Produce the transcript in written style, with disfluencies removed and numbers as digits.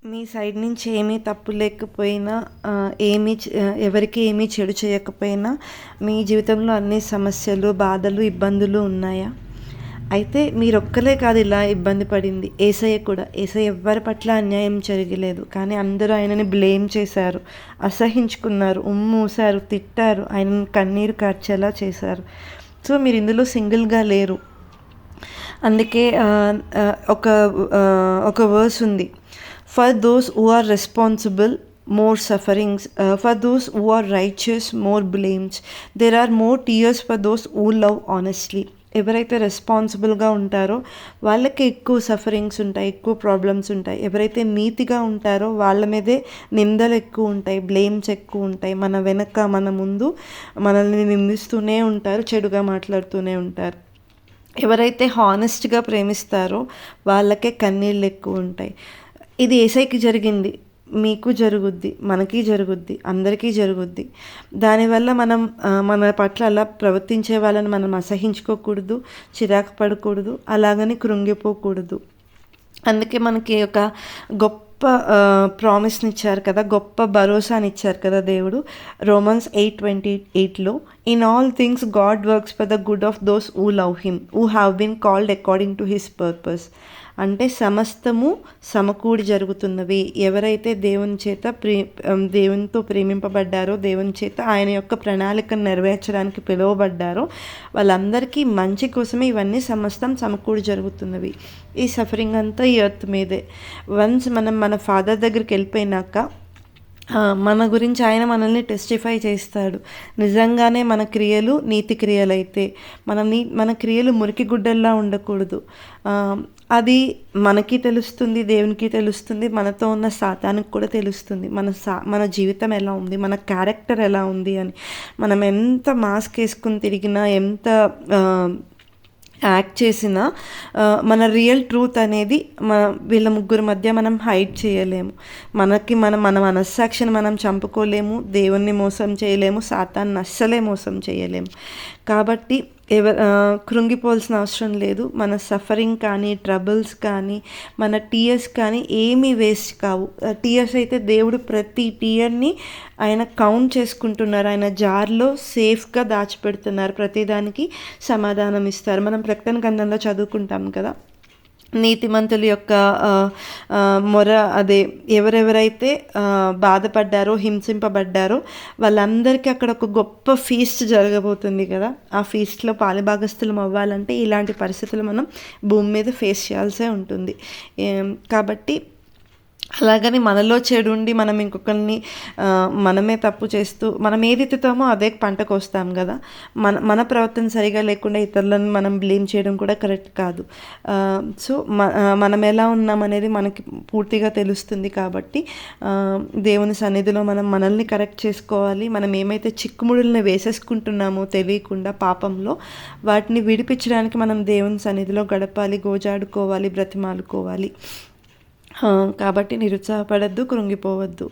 మీ side నుంచి ఏమీ తప్పు లేకపోయినా ఎవరికి ఏమీ చెడు చేయకపోయినా మీ జీవితంలో అన్ని సమస్యలు, బాధలు, ఇబ్బందులు ఉన్నాయా? అయితే మీరొక్కలే కాదు ఇలా ఇబ్బంది పడింది. యేసయ్య కూడా. యేసయ్య ఎవ్వరి పట్ల అన్యాయం జరగలేదు. కానీ అందరూ ఆయనని బ్లేమ్ చేశారు, అసహించుకున్నారు, ఉమ్మూశారు, తిట్టారు, ఆయనని కన్నీరు కార్చేలా చేశారు. సో మీరు ఇందులో సింగిల్‌గా లేరు. అందుకే ఒక ఒక వర్స్ ఉంది. For those who are responsible more sufferings, for those who are righteous more blames, there are more tears for those who love honestly. ఎవరైతే రెస్పాన్సిబుల్గా ఉంటారో వాళ్ళకి ఎక్కువ సఫరింగ్స్ ఉంటాయి, ఎక్కువ ప్రాబ్లమ్స్ ఉంటాయి. ఎవరైతే నీతిగా ఉంటారో వాళ్ళ మీదే నిందలు ఎక్కువ ఉంటాయి, బ్లేమ్స్ ఎక్కువ ఉంటాయి. మన వెనక మన ముందు మనల్ని నిందిస్తూనే ఉంటారు, చెడుగా మాట్లాడుతూనే ఉంటారు. ఎవరైతే హానెస్ట్గా ప్రేమిస్తారో వాళ్ళకే కన్నీళ్ళు ఎక్కువ ఉంటాయి. ఇది యేసయ్యకి జరిగింది, మీకు జరుగుద్ది, మనకి జరుగుద్ది, అందరికీ జరుగుద్ది. దానివల్ల మనం మన పట్ల అలా ప్రవర్తించే వాళ్ళని మనం అసహించుకోకూడదు, చిరాకు పడకూడదు, అలాగని కృంగిపోకూడదు. అందుకే మనకి ఒక గొప్ప ప్రామిస్నిచ్చారు కదా, గొప్ప భరోసానిచ్చారు కదా దేవుడు. రోమన్స్ 8:28లో in all things God works for the good of those who love him, who have been called according to his purpose. అంటే సమస్తము సమకూడి జరుగుతున్నవి. ఎవరైతే దేవునితో ప్రేమింపబడ్డారో, దేవుని చేత ఆయన యొక్క ప్రణాళికను నెరవేర్చడానికి పిలువబడ్డారో వాళ్ళందరికీ మంచి కోసమే ఇవన్నీ సమస్తం సమకూడి జరుగుతున్నవి. ఈ సఫరింగ్ అంతా ఈ ఎర్త్ మీదే. వన్స్ మనం మన ఫాదర్ దగ్గరికి వెళ్ళిపోయినాక మన గురించి ఆయన మనల్ని టెస్టిఫై చేస్తాడు. నిజంగానే మన క్రియలు నీతి క్రియలైతే మన క్రియలు మురికి గుడ్డల్లా ఉండకూడదు. అది మనకి తెలుస్తుంది, దేవునికి తెలుస్తుంది, మనతో ఉన్న సాతానికి కూడా తెలుస్తుంది. మన జీవితం ఎలా ఉంది, మన క్యారెక్టర్ ఎలా ఉంది అని. మనం ఎంత మాస్క్ వేసుకుని తిరిగినా, ఎంత యాక్ట్ చేసిన మన రియల్ ట్రూత్ అనేది వీళ్ళ ముగ్గురు మధ్య మనం హైడ్ చేయలేము. మన మనస్సాక్షిని మనం చంపుకోలేము, దేవుణ్ణి మోసం చేయలేము, సాతాన్ని అస్సలే మోసం చేయలేము. కాబట్టి కృంగిపోవాల్సిన అవసరం లేదు. మన సఫరింగ్ కానీ, ట్రబుల్స్ కానీ, మన టీయర్స్ కానీ ఏమీ వేస్ట్ కావు. టీయర్స్ అయితే దేవుడు ప్రతి టీయర్ని ఆయన కౌంట్ చేసుకుంటున్నారు, ఆయన జార్లో సేఫ్గా దాచిపెడుతున్నారు, ప్రతిదానికి సమాధానం ఇస్తారు. మనం ప్రకటన గ్రంథంలో చదువుకుంటాం కదా, నీతిమంతుల యొక్క మొర, అదే ఎవరెవరైతే బాధపడ్డారో, హింసింపబడ్డారో వాళ్ళందరికీ అక్కడ ఒక గొప్ప ఫీస్ట్ జరగబోతుంది కదా. ఆ ఫీస్ట్లో పాలుభాగస్తులం అవ్వాలంటే ఇలాంటి పరిస్థితులు మనం భూమి మీద ఫేస్ చేయాల్సే ఉంటుంది. కాబట్టి అలాగని మనలో చెడు ఉండి మనం ఇంకొకరిని మనమే తప్పు చేస్తూ మనం ఏది ఎత్తుతామో అదే పంటకు వస్తాం కదా. మన ప్రవర్తన సరిగా లేకుండా ఇతరులను మనం బ్లేమ్ చేయడం కూడా కరెక్ట్ కాదు. సో మనం ఎలా ఉన్నాం అనేది మనకి పూర్తిగా తెలుస్తుంది. కాబట్టి దేవుని సన్నిధిలో మనం మనల్ని కరెక్ట్ చేసుకోవాలి. మనం ఏమైతే చిక్కుముడుల్ని వేసేసుకుంటున్నామో తెలియకుండా పాపంలో, వాటిని విడిపించడానికి మనం దేవుని సన్నిధిలో గడపాలి, గోజాడుకోవాలి, బ్రతిమాలుకోవాలి. కాబట్టి నిరుత్సాహపడద్దు, కృంగిపోవద్దు.